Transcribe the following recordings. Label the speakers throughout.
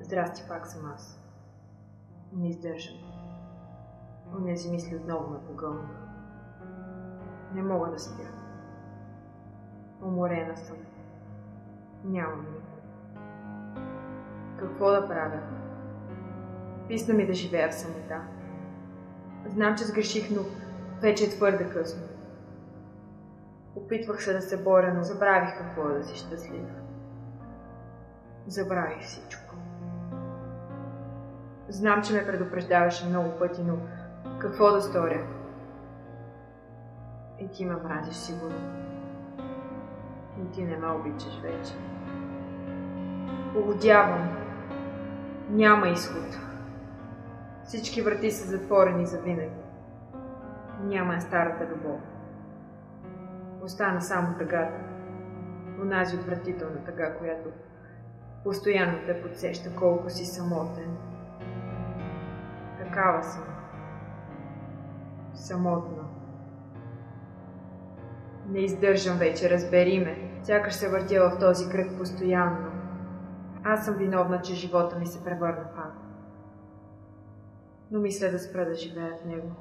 Speaker 1: Здрасти, пак съм аз. Не издържам. Онези мисли отново ме погълнаха. Не мога да спя. Уморена съм. Нямам никой. Какво да правя? Писна ми да живея в самота. Знам, че сгреших, но вече е твърде късно. Опитвах се да се боря, но забравих какво е да си щастлив. Забравих всичко. Знам, че ме предупреждаваше много пъти, но какво да сторя? И ти ме мразиш сигурно. И ти не ме обичаш вече. Полудявам. Няма изход. Всички врати са затворени завинаги. Няма старата любов. Остана само тъгата. Онази отвратителна тъга, която постоянно те подсеща колко си самотен. Такава съм. Самотна. Не издържам вече, разбери ме. Сякаш се въртя в този кръг постоянно. Аз съм виновна, че живота ми се превърна в ад. Но мисля да спра да живея в него.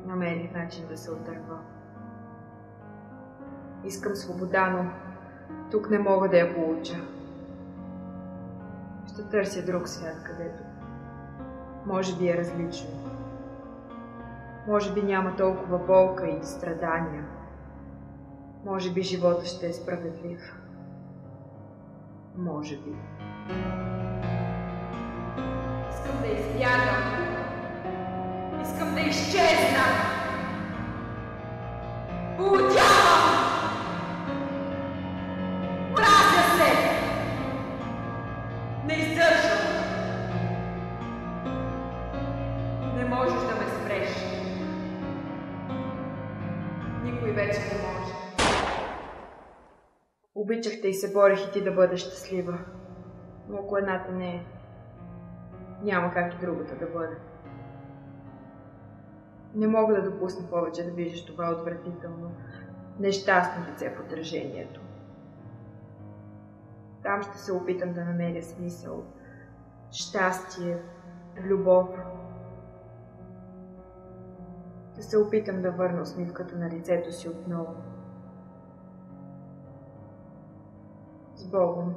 Speaker 1: Намерих начин да се отърва. Искам свобода, но тук не мога да я получа. Ще търся друг свят, където може би е различно. Може би няма толкова болка и страдания. Може би живота ще е справедлив. Може би. Искам да избягам. Искам да изчезна. Полудявам! Мразя се! Не издържам! Не можеш да ме спреш. Никой вече не може. Обичах те и се борех и ти да бъдеш щастлива. Но ако едната не е, няма как и другата да бъде. Не мога да допусна повече да виждаш това отвратително, нещастно лице в отражението. Там ще се опитам да намеря смисъл, щастие, любов. Да се опитам да върна усмивката на лицето си отново. С Богом!